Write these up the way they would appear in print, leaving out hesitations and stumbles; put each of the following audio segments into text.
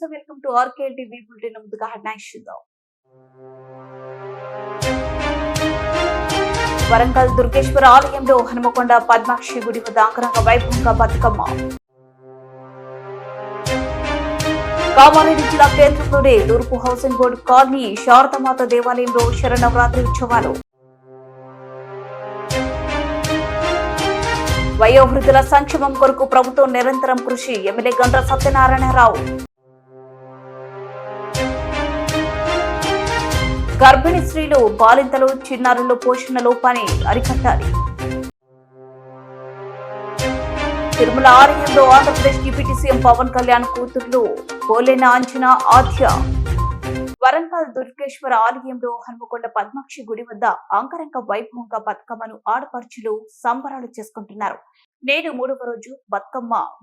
నమస్తే, welcome to ఆర్కేఎల్ TV bulletin. ముందుగా headlines చూద్దాం. వరంగల్ దుర్గేశ్వర ఆలయంలో హనుమకొండ పద్మాక్షి గుడి వద్ద అంగరంగ వైభవంగా బతుకమ్మ. కామారెడ్డి జిల్లా కేంద్రంలోని తూర్పు హౌసింగ్ బోర్డు కాలనీ శారదామాత దేవాలయంలో శరన్నవరాత్రి ఉత్సవాలు. వయోవృద్ధుల సంక్షేమం కొరకు ప్రభుత్వం నిరంతరం కృషి. ఎమ్మెల్యే గండ్ర సత్యనారాయణరావు. గర్భిణీ స్త్రీలు, బాలింతలు, చిన్నారుల్లో పోషణ లోపాన్ని అరికట్టాలి. తిరుమల ఆలయంలో ఆంధ్రప్రదేశ్ డిప్యూటీ సీఎం పవన్ కళ్యాణ్ కూతుర్లు పోలేన అంచనా ఆద్య. వరంగల్ దుర్గేశ్వర ఆలయంలో హనుమకొండ పద్మాక్షి గుడి వద్ద అంగరంగ వైభవంగా బతుకమ్మను ఆడపడుచులు సంబరాలు చేసుకుంటున్నారు. నేడు 3వ రోజు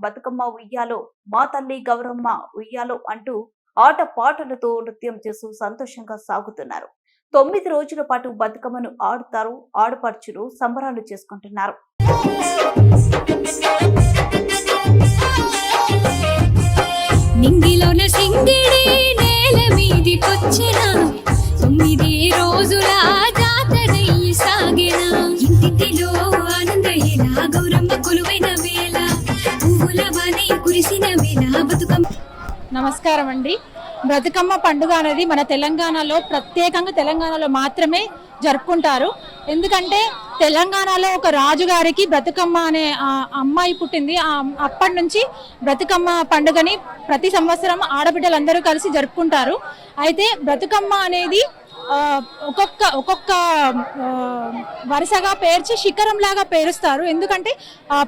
బతుకమ్మ ఉయ్యాలో, మా తల్లి గౌరమ్మ ఉయ్యాలో అంటూ ఆట పాటలతో నృత్యం చేస్తూ సంతోషంగా సాగుతున్నారు. 9 రోజుల పాటు బతుకమ్మను ఆడుతారు. ఆడపడుచులు సంబరాలు చేసుకుంటున్నారు. నింగిలోన సింగిడి నేల మీదికొచ్చిన 9 రోజుల జాతరయ్యి సాగిన ఇంటిలో ఆనందయ్యేలా గౌరమ్మ కొలువైన వేళ పువ్వుల వాని కురిసిన వేళ బతుకమ్మ. నమస్కారం అండి. బతుకమ్మ పండుగ అనేది మన తెలంగాణలో ప్రత్యేకంగా తెలంగాణలో మాత్రమే జరుపుకుంటారు. ఎందుకంటే తెలంగాణలో ఒక రాజుగారికి బతుకమ్మ అనే అమ్మాయి పుట్టింది. అప్పటి నుంచి బతుకమ్మ పండుగని ప్రతి సంవత్సరం ఆడబిడ్డలందరూ కలిసి జరుపుకుంటారు. అయితే బతుకమ్మ అనేది ఒక్కొక్క వరుసగా పేర్చి శిఖరం లాగా పేరుస్తారు. ఎందుకంటే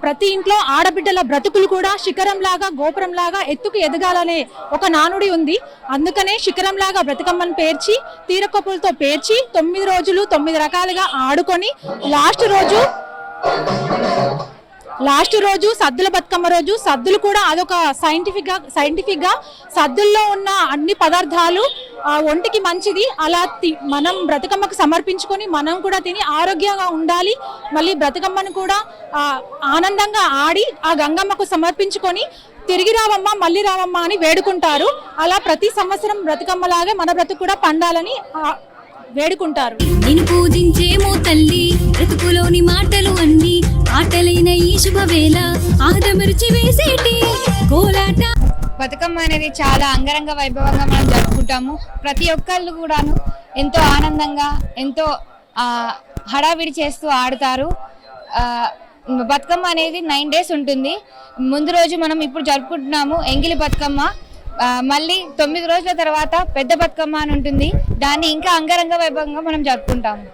ప్రతి ఇంట్లో ఆడబిడ్డల బ్రతుకులు కూడా శిఖరం లాగా, గోపురం లాగా ఎత్తుకు ఎదగాలనే ఒక నానుడి ఉంది. అందుకనే శిఖరం లాగా బ్రతుకమ్మను పేర్చి తీరకొప్పులతో పేర్చి 9 రోజులు 9 రకాలుగా ఆడుకొని లాస్ట్ రోజు సద్దుల బతుకమ్మ రోజు సద్దులు కూడా అదొక సైంటిఫిక్ గా సద్దుల్లో ఉన్న అన్ని పదార్థాలు ఒంటికి మంచిది. అలా మనం బ్రతుకమ్మకు సమర్పించుకొని మనం కూడా తిని ఆరోగ్యంగా ఉండాలి. మళ్ళీ బ్రతుకమ్మను కూడా ఆనందంగా ఆడి ఆ గంగమ్మకు సమర్పించుకొని తిరిగి రావమ్మ మళ్ళీ రావమ్మ అని వేడుకుంటారు. అలా ప్రతి సంవత్సరం బ్రతుకమ్మలాగే మన బ్రతుకు కూడా పండాలని వేడుకుంటారు. నేను పూజించేమో తల్లి బ్రతుకులోని మాటలు అన్ని ఆటలైన ఈ శుభవేళ ఆదమరిచి వేసేటి కోలాట. బతుకమ్మ అనేది చాలా అంగరంగ వైభవంగా మనం జరుపుకుంటాము. ప్రతి ఒక్కళ్ళు కూడాను ఎంతో ఆనందంగా ఎంతో హడావిడి చేస్తూ ఆడుతారు. బతుకమ్మ అనేది 9 days ఉంటుంది. ముందు రోజు మనం ఇప్పుడు జరుపుకుంటున్నాము ఎంగిలి బతుకమ్మ. మళ్ళీ 9 రోజుల తర్వాత పెద్ద బతుకమ్మ అని ఉంటుంది. దాన్ని ఇంకా అంగరంగ వైభవంగా మనం జరుపుకుంటాము.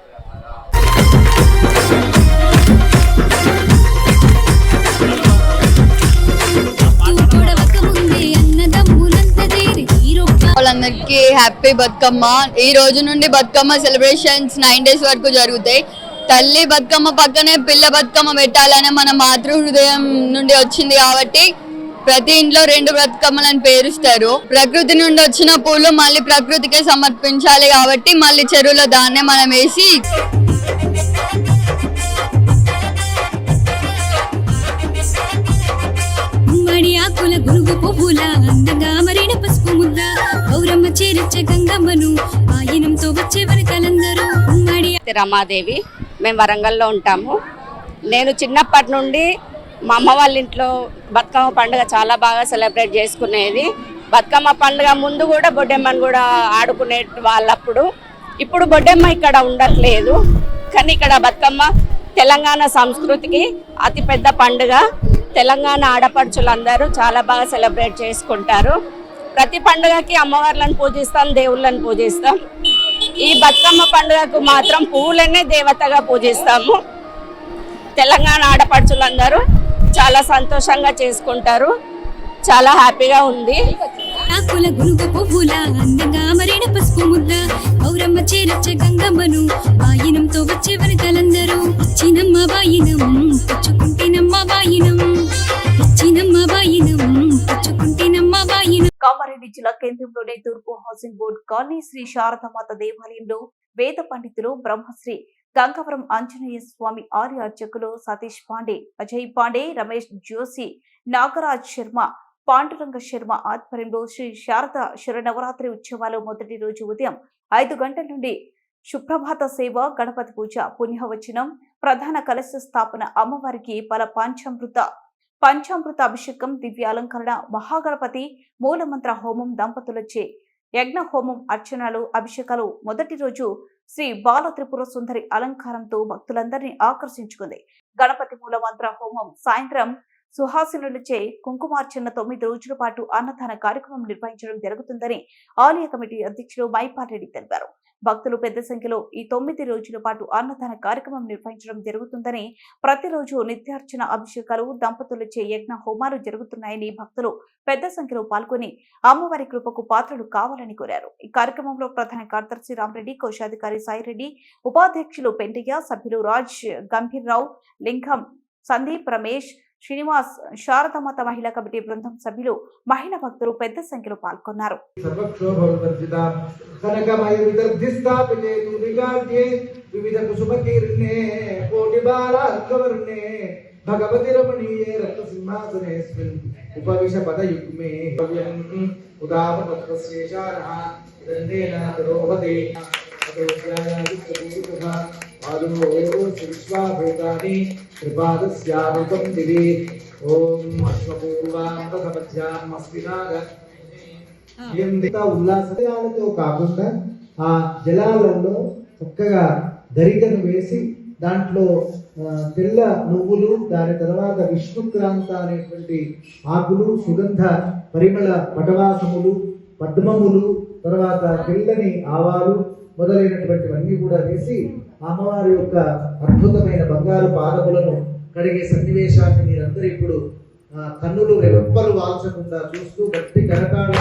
వాళ్ళందరికీ హ్యాపీ బతుకమ్మ. ఈ రోజు నుండి బతుకమ్మ సెలబ్రేషన్స్ 9 days వరకు జరుగుతాయి. తల్లి బతుకమ్మ పక్కనే పిల్ల బతుకమ్మ పెట్టాలనే మన మాతృ హృదయం నుండి వచ్చింది కాబట్టి ప్రతి ఇంట్లో 2 బతుకమ్మలను పేరుస్తారు. ప్రకృతి నుండి వచ్చిన పూలు మళ్ళీ ప్రకృతికే సమర్పించాలి కాబట్టి మళ్ళీ చెరువులో దాన్నే మనం వేసి ఆకుల గురుగు పువ్వుల అందంగా మరిన పసుపు ముద్ద గౌరమ్మ చేరచ్చ గంగమ్మను ఆయనంతో వచ్చే వరకలందరూ. రమాదేవి, మేము వరంగల్లో ఉంటాము. నేను చిన్నప్పటి నుండి మా అమ్మ వాళ్ళ ఇంట్లో బతుకమ్మ పండుగ చాలా బాగా సెలబ్రేట్ చేసుకునేది. బతుకమ్మ పండుగ ముందు కూడా బొడ్డెమ్మను కూడా ఆడుకునే వాళ్ళప్పుడు. ఇప్పుడు బొడ్డెమ్మ ఇక్కడ ఉండట్లేదు, కానీ ఇక్కడ బతుకమ్మ తెలంగాణ సంస్కృతికి అతిపెద్ద పండుగ. తెలంగాణ ఆడపడుచులందరూ చాలా బాగా సెలబ్రేట్ చేసుకుంటారు. ప్రతి పండుగకి అమ్మవార్లను పూజిస్తాం, దేవుళ్ళని పూజిస్తాం. ఈ బతుకమ్మ పండుగకు మాత్రం పువ్వులనే దేవతగా పూజిస్తాము. తెలంగాణ ఆడపడుచులందరూ చాలా సంతోషంగా చేసుకుంటారు. చాలా హ్యాపీగా ఉంది. ఆకుల గురుగు పువ్వుల అందంగా మరిన పసుపు ముద్ద గౌరమ్మ చేరచ్చ గంగమ్మను ఆయనంతో వచ్చే వరకలందరూ. ఇచ్చినమ్మ వాయినం పుచ్చుకుంటేనమ్మ వాయినం, ఇచ్చినమ్మ వాయినం పుచ్చుకుంటేనమ్మ వాయినం. కామారెడ్డి జిల్లా కేంద్రంలోని తూర్పు housing board colony Shri Sharadamata దేవాలయంలో వేద పండితులు బ్రహ్మశ్రీ గంగవరం ఆంజనేయ స్వామి ఆర్య అర్చకులు సతీష్ పాండే, అజయ్ పాండే, రమేష్ జోషి, నాగరాజ్ శర్మ పాండురంగ శర్మ ఆధ్వర్యంలో శ్రీ శారద శరనవరాత్రి ఉత్సవాలు మొదటి రోజు ఉదయం 5 గంటల నుండి సుప్రభాత సేవ, గణపతి పూజ, పుణ్యవచనం, ప్రధాన కలశ స్థాపన, అమ్మవారికి పంచామృత అభిషేకం, దివ్య అలంకరణ, మహాగణపతి మూలమంత్ర హోమం, దంపతులచే యజ్ఞ హోమం, అర్చనలు, అభిషేకాలు మొదటి రోజు శ్రీ బాల త్రిపుర సుందరి అలంకారంతో భక్తులందరినీ ఆకర్షించుకుంది. గణపతి మూలమంత్ర హోమం సాయంత్రం సుహాసినులచే కుంకుమార్చన 9 రోజుల పాటు అన్నదాన కార్యక్రమం నిర్వహించడం జరుగుతుందని ఆలయ కమిటీ అధ్యక్షులు మైపారెడ్డి తెలిపారు. భక్తులు పెద్ద సంఖ్యలో ఈ 9 రోజుల పాటు అన్నదాన కార్యక్రమం నిర్వహించడం జరుగుతుందని, ప్రతిరోజు నిత్యార్చన, అభిషేకాలు, దంపతులచే యజ్ఞ హోమాలు జరుగుతున్నాయని భక్తులు పెద్ద సంఖ్యలో పాల్గొని అమ్మవారి కృపకు పాత్రలు కావాలని కోరారు. ఈ కార్యక్రమంలో ప్రధాన కార్యదర్శి రామరెడ్డి, కోశాధికారి సాయిరెడ్డి, ఉపాధ్యక్షులు పెంటయ్య, సభ్యులు రాజ్, గంభీర్రావు, లింగం, సందీప్, రమేష్, శ్రీనివాస్, శారదామాత మహిళా కమిటీ బృందం సభ్యులు, మహిళా భక్తులు పెద్ద సంఖ్యలో పాల్గొన్నారు. భగవతి రమణీయే రత్న సింహాసనేస్మిన్ ఉపవిశ పదయుగ్మే ఉదాపతత్వశేషారః దండేన రోహతే అదోస్యాయాదిత్యపూర్వః ఆదుమో విశ్వాభూతాని త్రిపాదస్యామృతం దివి ఓం అశ్వపూర్వామృతమధ్యాం అస్మినాగ ఉల్లాసాలతో కాకుండా ఆ జలాలలో చక్కగా గరికను వేసి దాంట్లో తెల్ల నువ్వులు, దాని తర్వాత విష్ణుక్రాంత అనేటువంటి ఆకులు, సుగంధ పరిమళ పటవాసములు, పద్మములు, తర్వాత తెల్లని ఆవాలు మొదలైనటువంటివన్నీ కూడా వేసి అమ్మవారి యొక్క అద్భుతమైన బంగారు పాదములను కడిగే సన్నివేశాన్ని మీరందరూ ఇప్పుడు కన్నులు రెప్పలు వాల్చకుండా చూస్తూ గట్టి కరతాళం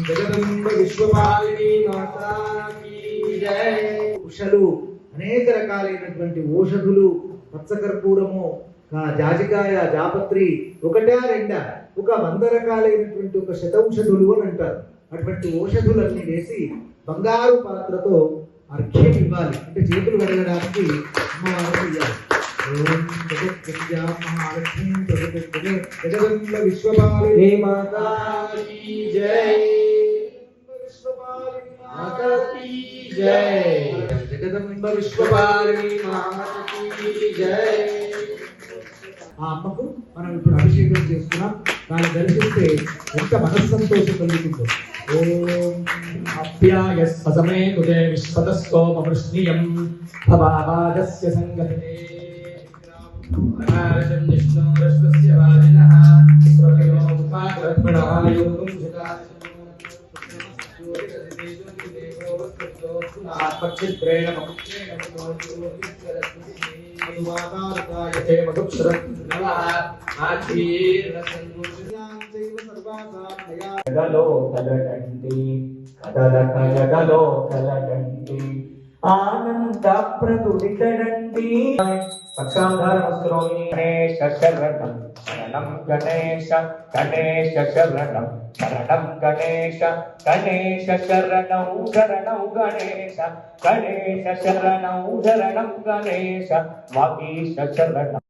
జగదంబ విశ్వపాలిని మాతా ఉషలు, అనేక రకాలైనటువంటి ఓషధులు, పచ్చకర్పూరము, జాజికాయ, జాపత్రి, ఒకటా రెండా, ఒక 100 రకాలైనటువంటి ఒక శతౌషధులు అని అంటారు. అటువంటి ఓషధులన్నీ వేసి బంగారు పాత్రతో అర్ఘ్యం ఇవ్వాలి, అంటే చేతులు కడగడానికి అమ్మవారు ఇవ్వాలి. జగదంబ విశ్వపాలిని మాతా కీ జై, మాతా కీ జై, జగదంబ విశ్వపాలిని మాతా కీ జై. ఆ అమ్మకు మనం ఇప్పుడు అభిషేకం చేస్తున్నాం. దాన్ని దర్శిస్తే ఎంత మనస్సంతోషం కలుగుతుందో. ఓం అప్యాయ సమే ఉదే విశ్వతస్కోమృష్ణియం భవావాదస్య సంగతే ఆకాశం విష్ణురశ్వస్య వాజినః స్వకయో ఉపాగ్రహణాయోగం జతా ఆత్మచిత్రేణ మముక్షేణ మధుమాతారకాయతే మధుక్షరం నమః ఆచీర్ణసన్ముష్యాం సర్వాసామయా జగలో కలడండి కదలకయగలో కలడండి ఆనంద ప్రదుడితడండి పక్షాంధారమస్త్రోమి గణేశ శరణం శరణం గణేశ గణేశ శరణం శరణం గణేశ గణేశ శరణం శరణం గణేశ గణేశ శరణం శరణం గణేశ వాగీశ శరణం.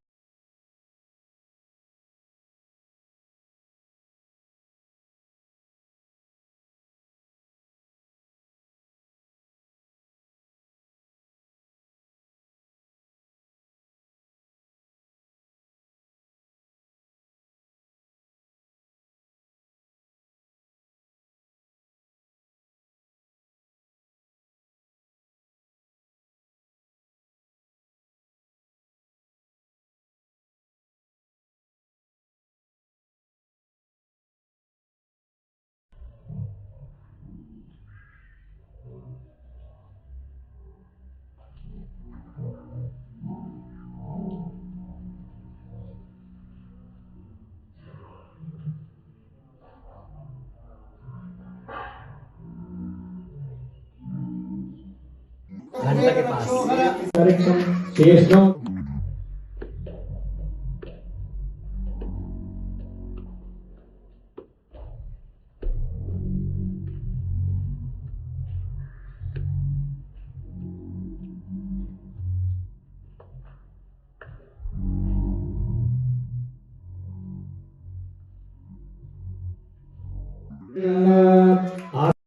घंटा के पास शेषम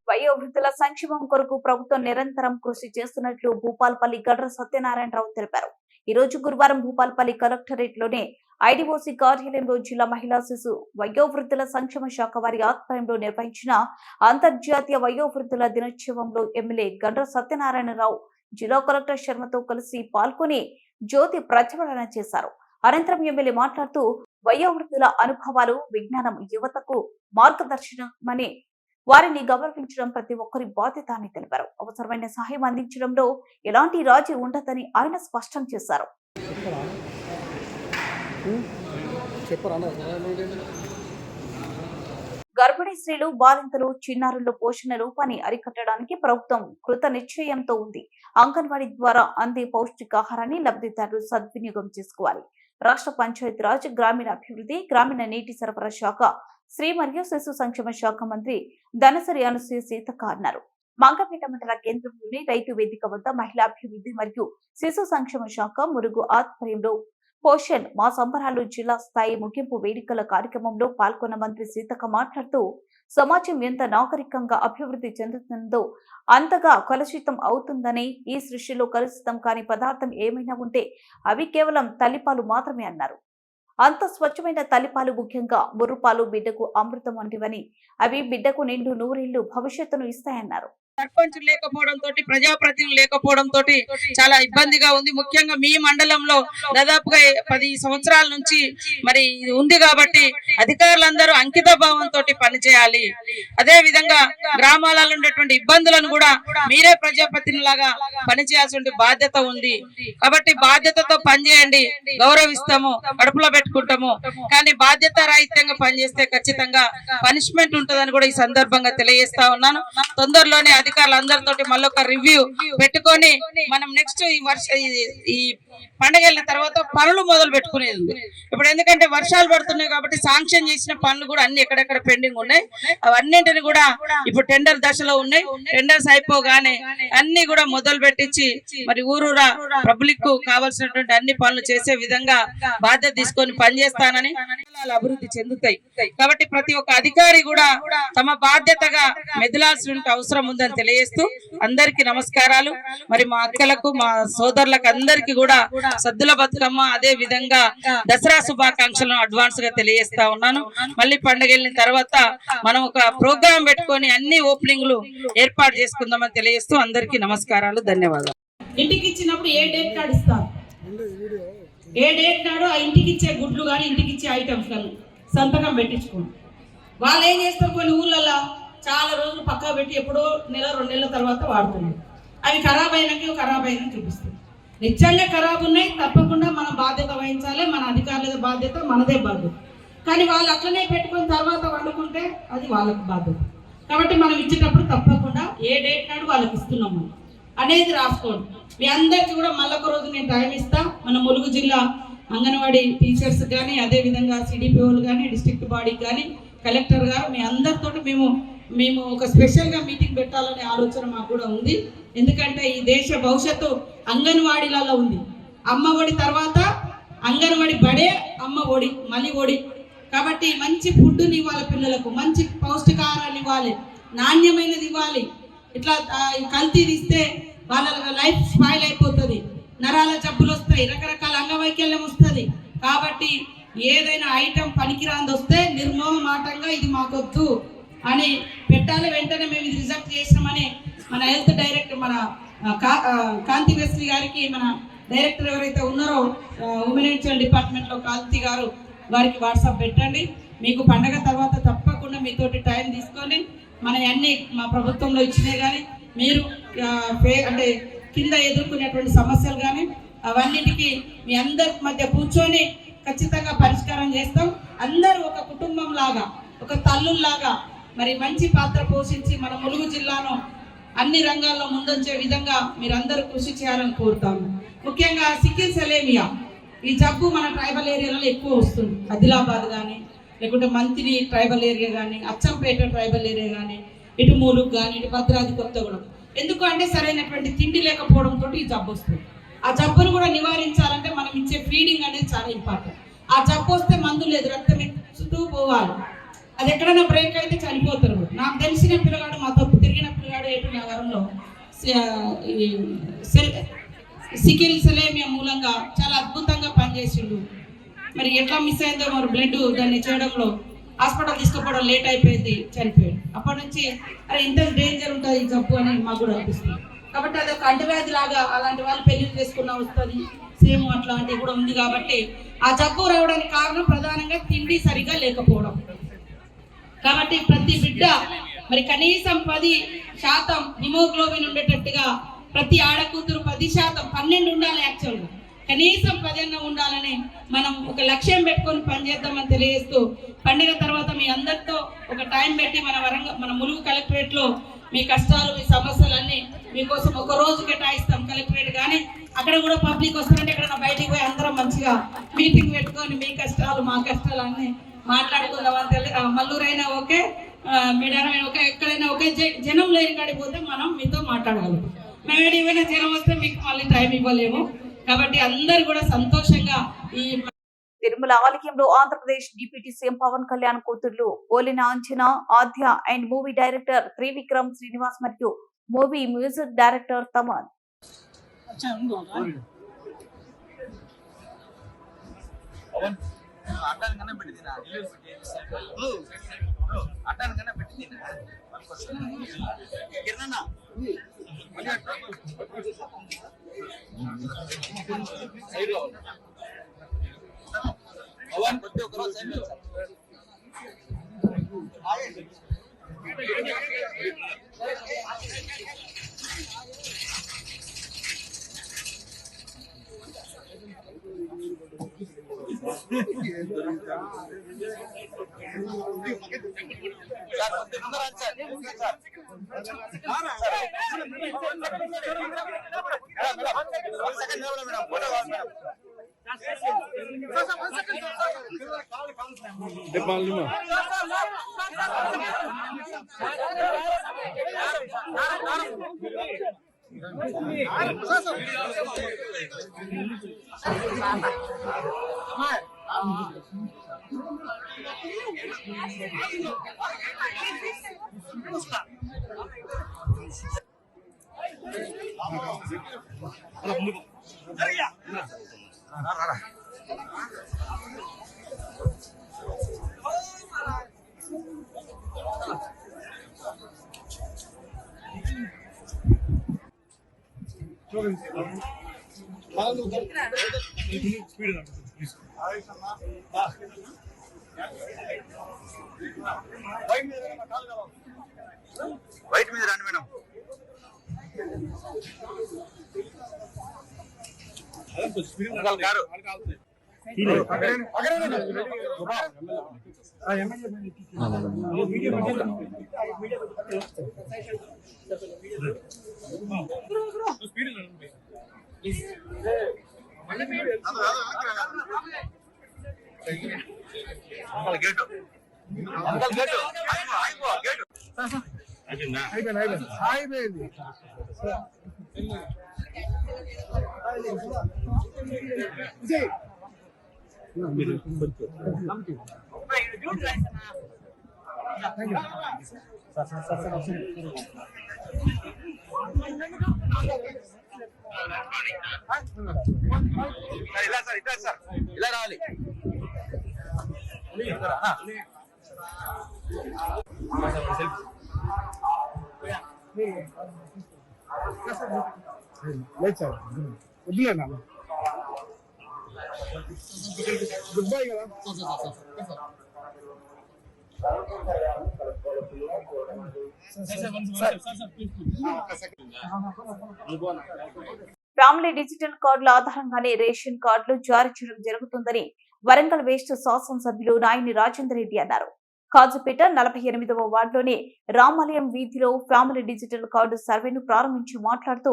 వయోవృద్ధుల సంక్షేమం కొరకు ప్రభుత్వం నిరంతరం కృషి చేస్తున్నట్లు భూపాల్పల్లి గడ్ర సత్యనారాయణరావు తెలిపారు. ఈ రోజు గురువారం భూపాల్పల్లి కలెక్టరేట్ లోనే ఐడిఓసి కార్యాలయంలో జిల్లా మహిళా శిశు వయోవృద్ధుల సంక్షేమ శాఖ వారి ఆధ్వర్యంలో నిర్వహించిన అంతర్జాతీయ వయోవృద్ధుల దినోత్సవంలో ఎమ్మెల్యే గడ్ర సత్యనారాయణరావు జిల్లా కలెక్టర్ శర్మతో కలిసి పాల్గొని జ్యోతి ప్రజ్వలన చేశారు. అనంతరం ఎమ్మెల్యే మాట్లాడుతూ వయోవృద్ధుల అనుభవాలు, విజ్ఞానం యువతకు మార్గదర్శనమని వారిని గౌరవించడం ప్రతి ఒక్కరి బాధ్యత అని తెలిపారు. అవసరమైన సహాయం అందించడంలో ఎలాంటి రాజీ ఉండదని ఆయన స్పష్టం చేశారు. గర్భిణీ స్త్రీలు, బాలింతలు, చిన్నారుల పోషణ రూపాన్ని అరికట్టడానికి ప్రభుత్వం కృత నిశ్చయంతో ఉంది. అంగన్వాడీ ద్వారా అందే పౌష్టికాహారాన్ని లబ్ధిదారులు సద్వినియోగం చేసుకోవాలి. రాష్ట్ర పంచాయతీరాజ్, గ్రామీణాభివృద్ధి, గ్రామీణ నీటి సరఫరా శాఖ, స్త్రీ మరియు శిశు సంక్షేమ శాఖ మంత్రి ధనసరి అనసూయ సీతక్క అన్నారు. మంగపేట మండల కేంద్రంలోని రైతు వేదిక వద్ద మహిళా అభివృద్ధి మరియు శిశు సంక్షేమ శాఖ మురుగు ఆధ్వర్యంలో పోషణ్ మా సంబరాలు జిల్లా స్థాయి ముగింపు వేడుకల కార్యక్రమంలో పాల్గొన్న మంత్రి సీతక్క మాట్లాడుతూ సమాజం ఎంత నాగరికంగా అభివృద్ధి చెందుతుందో అంతగా కలుషితం అవుతుందని, ఈ సృష్టిలో కలుషితం కాని పదార్థం ఏమైనా ఉంటే అవి కేవలం తల్లిపాలు మాత్రమే అన్నారు. అంత స్వచ్ఛమైన తల్లిపాలు, ముఖ్యంగా ముర్రుపాలు బిడ్డకు అమృతం వంటివని, అవి బిడ్డకు నిండు నూరేళ్లు భవిష్యత్తును ఇస్తాయన్నారు. సర్పంచులు లేకపోవడం తోటి, ప్రజాప్రతినిధులు లేకపోవడం తోటి చాలా ఇబ్బందిగా ఉంది. ముఖ్యంగా మీ మండలంలో దాదాపుగా 10 సంవత్సరాల నుంచి మరి ఉంది కాబట్టి అధికారులందరూ అంకిత భావంతో పనిచేయాలి. అదే విధంగా గ్రామాలలో ఉండేటువంటి ఇబ్బందులను కూడా మీరే ప్రజాప్రతినిధులాగా పనిచేయాల్సిన బాధ్యత ఉంది. కాబట్టి బాధ్యతతో పనిచేయండి, గౌరవిస్తాము, కడుపులో పెట్టుకుంటాము. కానీ బాధ్యత రాహిత్యంగా పనిచేస్తే ఖచ్చితంగా పనిష్మెంట్ ఉంటుందని కూడా ఈ సందర్భంగా తెలియజేస్తా ఉన్నాను. తొందరలోనే అధికారులందరితో మళ్ళొక రివ్యూ పెట్టుకొని మనం నెక్స్ట్ ఈ పండుగ వెళ్ళిన తర్వాత పనులు మొదలు పెట్టుకునేది ఉంది. ఇప్పుడు ఎందుకంటే వర్షాలు పడుతున్నాయి కాబట్టి శాంక్షన్ చేసిన పనులు కూడా అన్ని ఎక్కడెక్కడ పెండింగ్ ఉన్నాయి. అవన్నింటిని కూడా ఇప్పుడు టెండర్ దశలో ఉన్నాయి. టెండర్స్ అయిపోగానే అన్ని కూడా మొదలు పెట్టించి మరి ఊరూరా పబ్లిక్ కు కావాల్సినటువంటి అన్ని పనులు చేసే విధంగా బాధ్యత తీసుకొని పనిచేస్తానని అభివృద్ధి చెందుతాయి. కాబట్టి ప్రతి ఒక్క అధికారి కూడా తమ బాధ్యతగా మెదలాల్సిన అవసరం ఉందని తెలియజేస్తూ అందరికీ నమస్కారాలు. మరి మా అక్కలకు, మా సోదరులకు అందరికీ కూడా సద్దుల బతుకమ్మ, అదే విధంగా దసరా శుభాకాంక్షలను అడ్వాన్స్ గా తెలియజేస్తా ఉన్నాను. మళ్ళీ పండుగ వెళ్ళిన తర్వాత మనం ఒక ప్రోగ్రాం పెట్టుకొని అన్ని ఓపెనింగ్లు ఏర్పాటు చేసుకుందామని తెలియజేస్తూ అందరికీ నమస్కారాలు, ధన్యవాదాలు. ఇంటికి ఇచ్చినప్పుడు ఏ డేట్ కార్డు ఇస్తారు, ఏ డేట్ నాడు ఆ ఇంటికి ఇచ్చే గుడ్లు కానీ ఇంటికి ఇచ్చే ఐటమ్స్ కానీ సంతకం పెట్టించుకోండి. వాళ్ళు ఏం చేస్తారు, కొన్ని ఊళ్ళల్లో చాలా రోజులు పక్కా పెట్టి ఎప్పుడో 1-2 నెలల తర్వాత వాడుతున్నారు. అవి ఖరాబ్ అయినా చూపిస్తారు. నిజంగా ఖరాబ్ ఉన్నాయి, తప్పకుండా మనం బాధ్యత వహించాలి. మన అధికారుల బాధ్యత, మనదే బాధ్యత. కానీ వాళ్ళు అట్లనే పెట్టుకుని తర్వాత వండుకుంటే అది వాళ్ళకి బాధ్యత. కాబట్టి మనం ఇచ్చేటప్పుడు తప్పకుండా ఏ డేట్ నాడు వాళ్ళకి ఇస్తున్నాము అనేది రాసుకోండి. మీ అందరికీ కూడా మళ్ళొక రోజు నేను టైం ఇస్తా. మన ములుగు జిల్లా అంగన్వాడీ టీచర్స్ కానీ, అదేవిధంగా సిడిపిఓలు కానీ, డిస్ట్రిక్ట్ బాడీకి కానీ, కలెక్టర్ గారు మీ అందరితో మేము ఒక స్పెషల్గా మీటింగ్ పెట్టాలనే ఆలోచన మాకు కూడా ఉంది. ఎందుకంటే ఈ దేశ భవిష్యత్తు అంగన్వాడీలలో ఉంది. అమ్మ ఒడి తర్వాత అంగన్వాడీ బడే అమ్మ ఒడి, మళ్ళీ ఒడి. కాబట్టి మంచి ఫుడ్ని ఇవ్వాలి, పిల్లలకు మంచి పౌష్టికాహారాన్ని ఇవ్వాలి, నాణ్యమైనది ఇవ్వాలి. ఇట్లా కల్తీది ఇస్తే వాళ్ళ లైఫ్ స్పాయిల్ అయిపోతుంది, నరాల జబ్బులు వస్తాయి, రకరకాల అంగవైకల్యం వస్తుంది. కాబట్టి ఏదైనా ఐటమ్ పనికిరాంది వస్తే నిర్మోహమాటంగా ఇది మాకొద్దు అని పెట్టాలి. వెంటనే మేము ఇది రిజెక్ట్ చేసినామని మన హెల్త్ డైరెక్టర్, మన కాంతి వెస్లీ గారికి, మన డైరెక్టర్ ఎవరైతే ఉన్నారో ఉమెన్ అండ్ చైల్డ్ డిపార్ట్మెంట్లో కాంతి గారు, వారికి వాట్సాప్ పెట్టండి. మీకు పండగ తర్వాత తప్పకుండా మీతోటి టైం తీసుకొని మన అన్ని మా ప్రభుత్వంలో ఇచ్చినాయి కానీ మీరు అంటే కింద ఎదుర్కొనేటువంటి సమస్యలు కానీ అవన్నిటికీ మీ అందరి మధ్య కూర్చొని ఖచ్చితంగా పరిష్కారం చేస్తాం. అందరూ ఒక కుటుంబం లాగా, ఒక తల్లుల్లాగా మరి మంచి పాత్ర పోషించి మన ములుగు జిల్లాను అన్ని రంగాల్లో ముందుంచే విధంగా మీరందరూ కృషి చేయాలని కోరుతాము. ముఖ్యంగా సికిల్ సెలేమియా ఈ జబ్బు మన ట్రైబల్ ఏరియాలో ఎక్కువ వస్తుంది. ఆదిలాబాద్ కానీ, లేకుంటే మంత్రి ట్రైబల్ ఏరియా కానీ, అచ్చంపేట ట్రైబల్ ఏరియా కానీ, ఇటు మూలుగు కానీ, ఇటు భద్రాద్రి కొత్తగూడెం. ఎందుకు అంటే సరైనటువంటి తిండి లేకపోవడంతో ఈ జబ్బు వస్తుంది. ఆ జబ్బును కూడా నివారించాలంటే మనం ఇచ్చే ఫీడింగ్ అనేది చాలా ఇంపార్టెంట్. ఆ జబ్బు వస్తే మందు లేదు, రక్తం చుట్టూ పోవాలి. అది ఎక్కడైనా బ్రేక్ అయితే చనిపోతారు. నాకు తెలిసిన పిల్లగాడు, మాతో తిరిగిన పిల్లగాడు ఏపీ నగరంలో సికిల్ సెలేమియా మూలంగా చాలా అద్భుతంగా పనిచేసిండు. మరి ఎట్లా మిస్ అయిందో మరి బ్లడ్ దాన్ని చేయడంలో హాస్పిటల్ తీసుకుపోవడం లేట్ అయిపోయింది, చనిపోయాడు. అప్పటి నుంచి అరే ఇంత డేంజర్ ఉంటుంది ఈ జబ్బు అని మాకు కూడా అనిపిస్తుంది. కాబట్టి అది ఒక అంటువ్యాధి లాగా అలాంటి వాళ్ళు పెళ్లి చేసుకున్నా వస్తుంది, సేమ్ అట్లాంటివి కూడా ఉంది. కాబట్టి ఆ జబ్బు రావడానికి కారణం ప్రధానంగా తిండి సరిగా లేకపోవడం. కాబట్టి ప్రతి బిడ్డ మరి కనీసం 10% హిమోగ్లోబిన్ ఉండేటట్టుగా, ప్రతి ఆడకూతురు 10%, 12 ఉండాలి యాక్చువల్గా, కనీసం 10 ఉండాలని మనం ఒక లక్ష్యం పెట్టుకొని పనిచేద్దామని తెలియజేస్తూ, పండుగ తర్వాత మీ అందరితో ఒక టైం పెట్టి మన ములుగు కలెక్టరేట్లో మీ కష్టాలు మీ సమస్యలన్నీ మీకోసం ఒక రోజు కేటాయిస్తాం కలెక్టరేట్. కానీ అక్కడ కూడా పబ్లిక్ వస్తారంటే ఎక్కడైనా బయటికి పోయి అందరం మంచిగా మీటింగ్ పెట్టుకొని మీ కష్టాలు మా కష్టాలు అన్నీ మాట్లాడుకుందామని మల్లూరైనా ఓకే, మేడారమైనా ఓకే, ఎక్కడైనా ఓకే, జనం లేని కాడికి పోతే మనం మీతో మాట్లాడగలం. మేము ఏమైనా జనం వస్తే మీకు మళ్ళీ టైం ఇవ్వలేము. కాబట్టి అందరు కూడా సంతోషంగా ఈ తిరుమల ఆలయంలో ఆంధ్రప్రదేశ్ డిప్యూటీ సీఎం పవన్ కళ్యాణ్ కూతుర్లు పోలిన అంచనా Aadya and movie director Trivikram Srinivas మరియు movie music director Thaman. White మీద రండి మేడం. ఇలా రావాలి. గుడ్ బై కదా. ఫ్యామిలీ డిజిటల్ కార్డుల ఆధారంగానే రేషన్ కార్డులు జారీ చేయడం జరుగుతుందని వరంగల్ వెస్ట్ శాసనసభ్యులు నాయని రాజేందర్ రెడ్డి అన్నారు. కాజుపేట 48వ వార్డులోని రామాలయం వీధిలో ఫ్యామిలీ డిజిటల్ కార్డు సర్వేను ప్రారంభించి మాట్లాడుతూ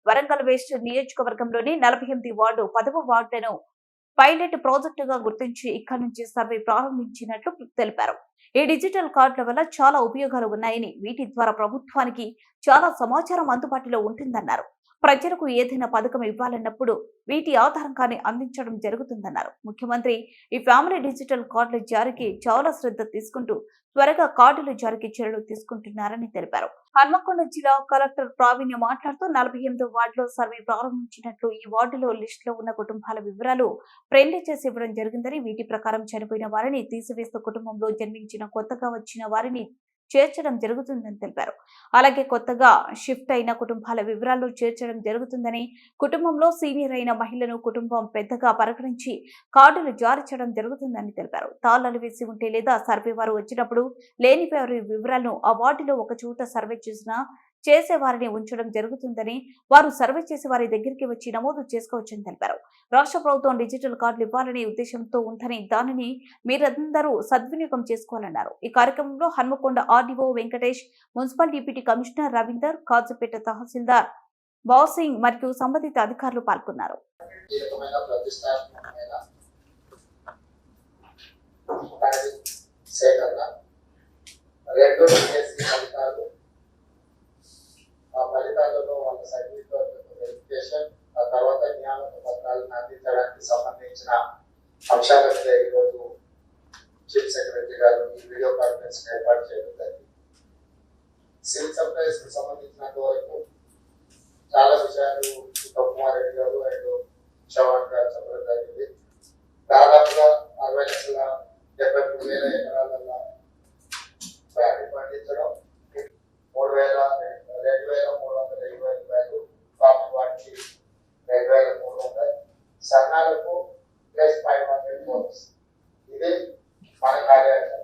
వరంగల్ వెస్ట్ నియోజకవర్గంలోని 48 వార్డు 10వ వార్డులను పైలట్ ప్రాజెక్టుగా గుర్తించి ఇక్కడి నుంచి సర్వే ప్రారంభించినట్లు తెలిపారు. ఈ డిజిటల్ కార్డుల వల్ల చాలా ఉపయోగాలు ఉన్నాయని, వీటి ద్వారా ప్రభుత్వానికి చాలా సమాచారం అందుబాటులో ఉంటుందన్నారు. ప్రజలకు ఏదైనా పథకం ఇవ్వాలన్నప్పుడు వీటి ఆధారంగానే అందించడం జరుగుతుందన్నారు. ముఖ్యమంత్రి ఈ ఫ్యామిలీ డిజిటల్ కార్డుల జారీకి చాలా శ్రద్ధ తీసుకుంటూ త్వరగా కార్డుల జారీకి చర్యలు తీసుకుంటున్నారని తెలిపారు. హన్మకొండ జిల్లా కలెక్టర్ ప్రావీణ్య మాట్లాడుతూ 48వ వార్డులో సర్వే ప్రారంభించినట్లు ఈ వార్డులో లిస్టులో ఉన్న కుటుంబాల వివరాలు ప్రింట్ చేసి ఇవ్వడం జరిగిందని, వీటి ప్రకారం చనిపోయిన వారిని తీసివేస్తూ కుటుంబంలో జన్మించిన కొత్తగా వచ్చిన వారిని చేర్చడం జరుగుతుందని తెలిపారు. అలాగే కొత్తగా షిఫ్ట్ అయిన కుటుంబాల వివరాలు చేర్చడం జరుగుతుందని, కుటుంబంలో సీనియర్ అయిన మహిళను కుటుంబం పెద్దగా పరిగణించి కార్డులు జారీ చేయడం జరుగుతుందని తెలిపారు. తాళాలు వేసి ఉంటే లేదా సర్వే వారు వచ్చినప్పుడు లేని వారి వివరాలను ఆ వార్డులో ఒక చోట సర్వే చేసే వారిని ఉంచడం జరుగుతుందని, వారు సర్వే చేసి వారి దగ్గరికి వచ్చి నమోదు చేసుకోవచ్చని తెలిపారు. రాష్ట్ర ప్రభుత్వం డిజిటల్ కార్డులు ఇవ్వాలనే ఉద్దేశంతో ఉందని దానిని మీరందరూ సద్వినియోగం చేసుకోవాలన్నారు. ఈ కార్యక్రమంలో Hanamkonda RDO Venkatesh, municipal deputy commissioner Ravinder, Kazipet tahsildar బాసింగ్ మరియు సంబంధిత అధికారులు పాల్గొన్నారు. ఆ ఫలితాలలో వాళ్ళ సర్టిఫికేట్ వెరిఫికేషన్, ఆ తర్వాత జ్ఞాపక పత్రాలను అందించడానికి సంబంధించిన అంశాల మీద ఈరోజు చీఫ్ సెక్రటరీ గారు ఈ వీడియో కాన్ఫరెన్స్ ఏర్పాటు చేయడం జరిగింది. సివిల్ సప్లైస్ కి సంబంధించినంత వరకు చాలా విషయాలు కుమార్ రెడ్డి గారు అండ్ చౌహాన్ గారు చెప్పడం జరిగింది. దాదాపుగా 60,73,000 ఎకరాలలో పండించడం, 2,320 రూపాయలు, కాఫీ వాటికి 2,300, సన్నాలకు ప్లస్ 500 బోనస్. ఇది మన కార్యాచరణ.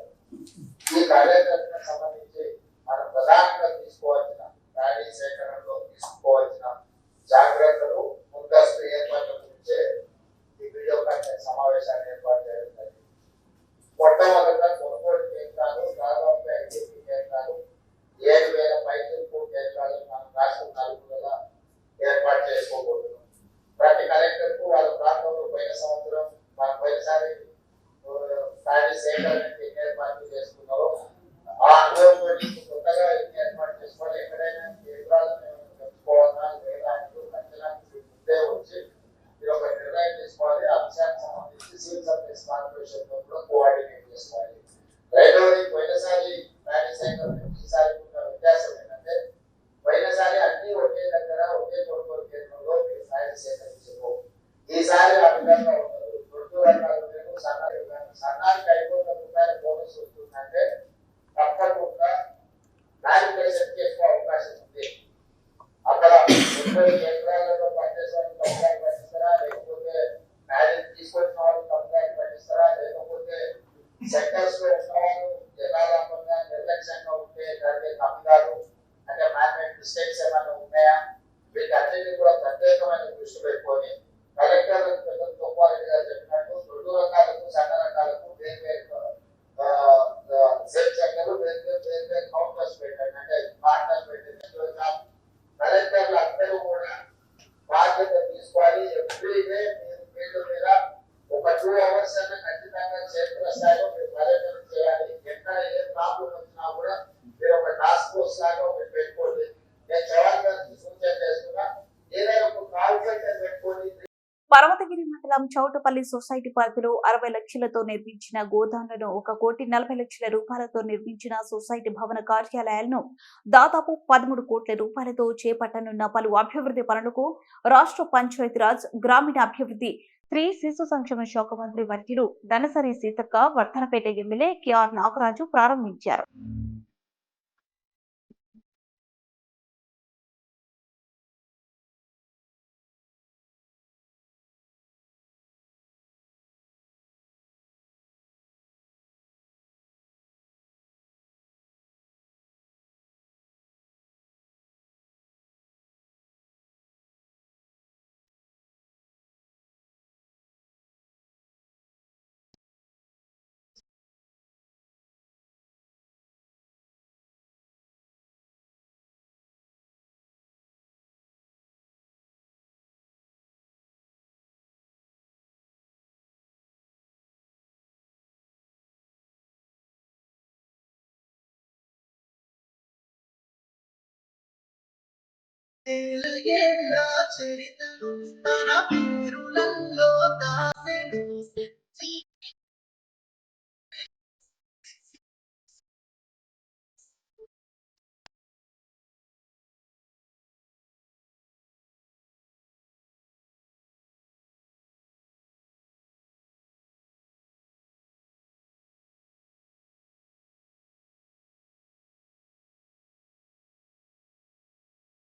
ఈ కార్యాచరణకు సంబంధించి మనం ప్రధానంగా తీసుకోవాల్సిన ప్యాడీ సేకరణలో తీసుకోవాల్సిన జాగ్రత్తలు, ముందస్తు ఏర్పాట్ల గురించే ఈ వీడియో కాన్ఫరెన్స్ సమావేశాన్ని ఏర్పాటు చేయడం జరిగింది. మొట్టమొదటిగా కొనుగోలు కేంద్రాలు, దాదాపుగా ఐటీపీ కేంద్రాలు 7,000 పైసలకు కేంద్రాలను మనం రాష్ట్ర నలుగురుగా ఏర్పాటు చేసుకోబోతున్నాం. ప్రతి కలెక్టర్ కు వాళ్ళ ప్రాంతంలో పోయిన సంవత్సరం మనం పోయినసారి ప్యాడీ సేకరణకి ఏర్పాటు చేసుకున్నారో ఆ అనుభవంతో కొత్తగా ఏర్పాటు చేసుకోవాలి. ఎక్కడైనా కేంద్రాలను పెంచుకోవాలన్నా లేదా అంచనానికి ముందే వచ్చి మీరు ఒక నిర్ణయం తీసుకోవాలి. ఆ విషయానికి సంబంధించి సివిల్ సప్లైస్ కార్పొరేషన్ తో కూడా కోఆర్డినేట్ చేసుకోవాలి. రెండవది, పోయినసారి ప్యాడీ సేకరణ ఈసారి వ్యత్యాసం ఏంటంటే, పోయినసారి అన్ని ఒకే దగ్గర ఒకే కొనుగోలు కేంద్రంలో మీరు ప్యాడీ సేకరించరు. ఈసారి ఆ విధంగా ఉండదు. 2 రకాల వేరు సన్నానికి 500 రూపాయల బోనస్ వస్తుందంటే తప్పకుండా మ్యానిపులేషన్ కి ఎక్కువ అవకాశం ఉంది. అక్కడ 30 కేంద్రాలలో పనిచేసే వాళ్ళు తప్పుదారి పట్టిస్తారా, లేకపోతే ప్యాడీ తీసుకొచ్చిన వాళ్ళు తప్పుదారి పట్టిస్తారా, లేకపోతే సెక్టర్స్ లో ఉన్న వాళ్ళు యథాలాపంగా నిర్లక్ష్యంగా ఉంటే జరిగే తప్పిదాలు అంటే మ్యాథమెటిక్ మిస్టేక్స్ ఏమైనా ఉన్నాయా, వీటన్నిటిని కూడా ప్రత్యేకమైన దృష్టి పెట్టుకొని కలెక్టర్లకు పెద్దలు తొక్కారెడ్డి గారు చెప్పినట్టు 2 రకాలకు సన్న రకాలకు వేర్వేరు సేల్ సెక్టర్లు వేర్వేరు కౌంటర్స్ పెట్టండి, అంటే పార్ట్నర్స్ పెట్టండి. కలెక్టర్లు అందరూ కూడా బాధ్యత తీసుకోవాలి. ఎవ్రీడే మీరు ఫీల్డ్ మీద ఒక 2 అవర్స్ అన్న ఖచ్చితంగా క్షేత్ర స్థాయిలో మీరు పర్యటన చేయాలి. ఎక్కడ ఏ ప్రాబ్లం వచ్చినా కూడా మీరు ఒక టాస్క్ ఫోర్స్ లాగా ఒకటి పెట్టుకోండి. నేను చౌహాన్ గారికి సూచన చేస్తున్నా, ఏదైనా ఒక కాల్ సెంటర్ పెట్టుకోండి. పర్వతగిరి మండలం చౌటపల్లి సొసైటీ పరిధిలో 60 లక్షలతో నిర్మించిన గోదాంలను 1,40,00,000 రూపాయలతో నిర్మించిన సొసైటీ భవన కార్యాలయాలను దాదాపు 13 కోట్ల రూపాయలతో చేపట్టనున్న పలు అభివృద్ధి పనులకు రాష్ట్ర పంచాయతీరాజ్, గ్రామీణాభివృద్ధి, స్త్రీ శిశు సంక్షేమ శాఖ మంత్రి వర్యులు ధనసరి సీతక్క, వర్ధనపేట ఎమ్మెల్యే కెఆర్ నాగరాజు ప్రారంభించారు.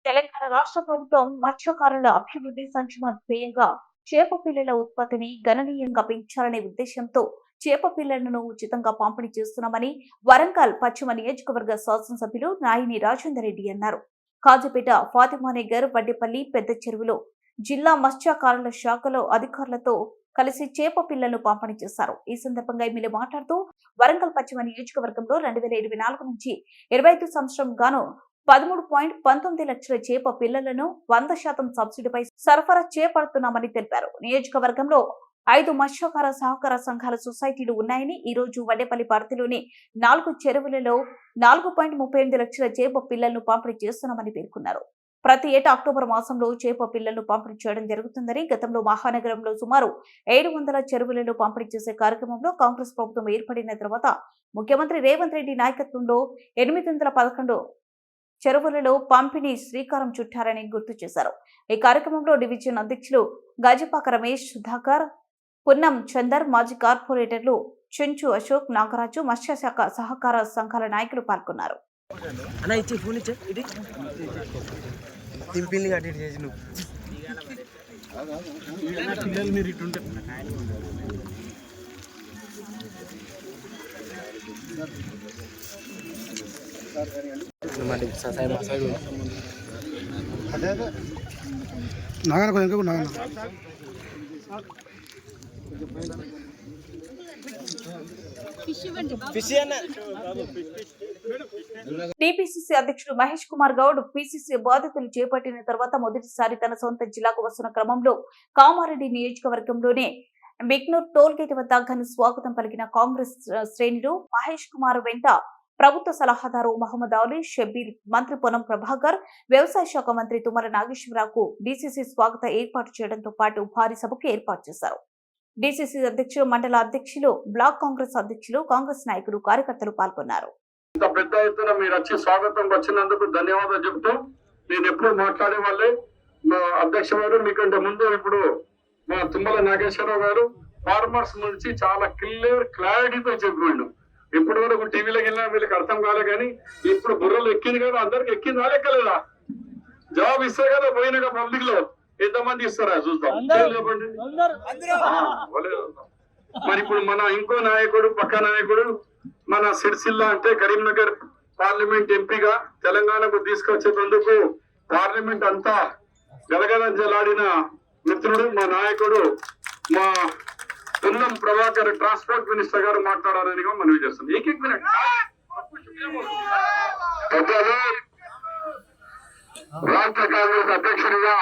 తెలంగాణ రాష్ట్ర ప్రభుత్వం మత్స్యకారుల అభివృద్ధి సంక్షేమ ధ్యేయంగా చేప పిల్లల ఉత్పత్తిని గణనీయంగా పెంచాలనే ఉద్దేశంతో చేప పిల్లలను ఉచితంగా పంపిణీ చేస్తున్నామని వరంగల్ పశ్చిమ నియోజకవర్గ శాసనసభ్యులు నాయిని రాజేందర్ రెడ్డి అన్నారు. కాజీపేట ఫాతిమానగర్ వడ్డేపల్లి పెద్ద చెరువులో జిల్లా మత్స్యకారుల శాఖలో అధికారులతో కలిసి చేప పిల్లలను పంపిణీ చేశారు. ఈ సందర్భంగా ఎమ్మెల్యే మాట్లాడుతూ వరంగల్ పశ్చిమ నియోజకవర్గంలో 2024 నుంచి 25 సంవత్సరం గాను 13.19 లక్షల చేప పిల్లలను 100% సబ్సిడీపై సరఫరా చేపడుతున్నామని తెలిపారు. నియోజకవర్గంలో 5 మత్స్యకార సహకార సంఘాల సొసైటీలు ఉన్నాయని, ఈ రోజు వడ్డేపల్లి పరిధిలోని 4 చెరువులలో 4.38 లక్షల చేప పిల్లలను పంపిణీ చేస్తున్నామని పేర్కొన్నారు. ప్రతి ఏటా అక్టోబర్ మాసంలో చేప పిల్లలను పంపిణీ చేయడం జరుగుతుందని, గతంలో మహానగరంలో సుమారు 700 చెరువులలో పంపిణీ చేసే కార్యక్రమంలో కాంగ్రెస్ ప్రభుత్వం ఏర్పడిన తర్వాత ముఖ్యమంత్రి రేవంత్ రెడ్డి నాయకత్వంలో 811 చెరువులలో పంపిణీ శ్రీకారం చుట్టారని గుర్తు చేశారు. ఈ కార్యక్రమంలో డివిజన్ అధ్యక్షులు గజపాక రమేష్, సుధాకర్, పున్నం చందర్, మాజీ కార్పొరేటర్లు చెంచు అశోక్, నాగరాజు, మత్స్యశాఖ సహకార సంఘాల నాయకులు పాల్గొన్నారు. టీపీసీసీ అధ్యక్షుడు మహేష్ కుమార్ గౌడ్ పీసీసీ బాధ్యతలు చేపట్టిన తర్వాత మొదటిసారి తన సొంత జిల్లాకు వస్తున్న క్రమంలో కామారెడ్డి నియోజకవర్గంలోనే బిక్నూర్ టోల్ గేట్ వద్ద ఘన స్వాగతం పలికిన కాంగ్రెస్ శ్రేణులు మహేష్ కుమార్ వెంట ప్రభుత్వ సలహాదారు మహమ్మద్ అలీ, షబ్బీర్, మంత్రి పొన్నం ప్రభాకర్, వ్యవసాయ శాఖ మంత్రి తుమ్మల నాగేశ్వరరావుకు డీసీసీ స్వాగత ఏర్పాటు చేయడంతో పాటు భారీ సభకు ఏర్పాటు చేశారు. డీసీసీ అధ్యక్షులు, మండల అధ్యక్షులు, బ్లాక్ కాంగ్రెస్ అధ్యక్షులు, కాంగ్రెస్ నాయకులు, కార్యకర్తలు పాల్గొన్నారు. పెద్ద ఎత్తున మీరు వచ్చి స్వాగతం వచ్చినందుకు ధన్యవాదాలు చెప్తూ, నేను ఎప్పుడు మాట్లాడే వాళ్ళే మా అధ్యక్ష గారు మీకంటే ముందు ఇప్పుడు మా తుమ్మల నాగేశ్వరరావు గారు ఫార్మర్స్ నుంచి చాలా క్లారిటీతో చెప్పిండు. ఇప్పటి వరకు టీవీలోకి వెళ్ళినా వీళ్ళకి అర్థం కాలే, కానీ ఇప్పుడు బుర్రలు ఎక్కింది కదా, అందరికి ఎక్కిందా లెక్కలేదా? జవాబు ఇస్తే కదా పోయినాక పబ్లిక్ లో ఎంతమంది ఇస్తారా చూద్దాం, చెప్పండి. మరి ఇప్పుడు మన ఇంకో నాయకుడు, పక్క నాయకుడు, మన సిరిసిల్ల అంటే కరీంనగర్ పార్లమెంట్ ఎంపీగా తెలంగాణకు తీసుకొచ్చేందుకు పార్లమెంట్ అంతా గలగలజలాడిన మిత్రుడు, మా నాయకుడు, మా పొన్నం ప్రభాకర్ ట్రాన్స్పోర్ట్ మినిస్టర్ గారు మాట్లాడాలని మనవి చేస్తుంది. రాష్ట్ర కాంగ్రెస్ అధ్యక్షుడిగా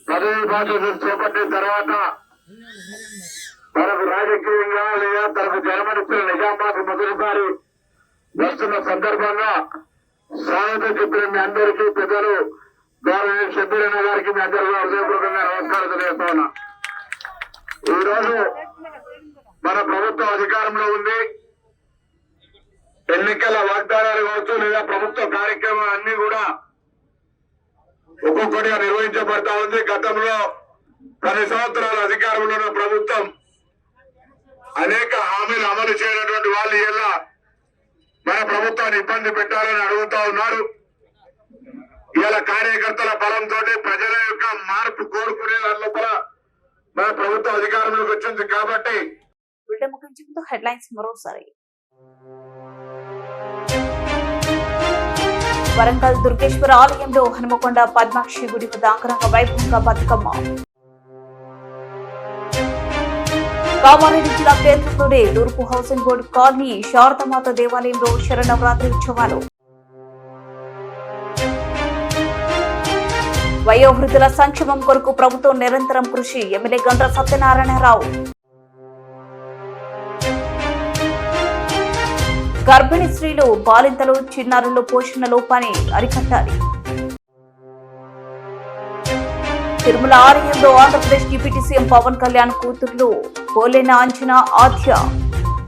పదవి బాధ్యతలు చేపట్టిన తర్వాత తనకు రాజకీయంగా లేదా తనకు జన్మనిచ్చిన నిజామాబాద్ మొదటిసారి వస్తున్న సందర్భంగా స్వాగతం చెప్పిన మీ అందరికీ పెద్దలు గౌరవ షబ్బీరన్న గారికి మీ అందరికీ హృదయపూర్వకంగా నమస్కారం తెలియజేస్తా ఉన్నా. ఈ రోజు మన ప్రభుత్వం అధికారంలో ఉంది. ఎన్నికల వాగ్దానాలు కావచ్చు లేదా ప్రభుత్వ కార్యక్రమాలు అన్ని కూడా ఒక్కొక్కటిగా నిర్వహించబడతా ఉంది. గతంలో 10 సంవత్సరాల అధికారంలో ఉన్న ప్రభుత్వం అనేక హామీలు అమలు చేయనటువంటి వాళ్ళు ఇలా మన ప్రభుత్వాన్ని ఇబ్బంది పెట్టాలని అడుగుతా ఉన్నారు. ఇలా కార్యకర్తల బలంతో ప్రజల యొక్క మార్పు కోరుకునే దాని లోపల మన ప్రభుత్వం అధికారంలోకి వచ్చింది కాబట్టి. హెడ్లైన్స్ మరోసారి. వరంగల్ దుర్గేశ్వర ఆలయంలో హనుమకొండ పద్మాక్షి గుడి వద్ద అంగరంగ వైభవంగా బతుకమ్మ. కామారెడ్డి జిల్లా కేంద్రంలోనే తూర్పు హౌసింగ్ బోర్డు కాలనీ శారదామాత దేవాలయంలో శరన్నవరాత్రి ఉత్సవాలు. వయోవృద్ధుల సంక్షేమం కొరకు ప్రభుత్వం నిరంతరం కృషి, ఎమ్మెల్యే గండ్ర సత్యనారాయణరావు. గర్భిణీ స్త్రీలు, బాలింతలు, చిన్నారులు పోషణ లోపాన్ని అరికట్టాలి. తిరుమల ఆలయంలో ఆంధ్రప్రదేశ్ డిప్యూటీ సీఎం పవన్ కళ్యాణ్ కూతుర్లు పోలేన అంజన ఆద్య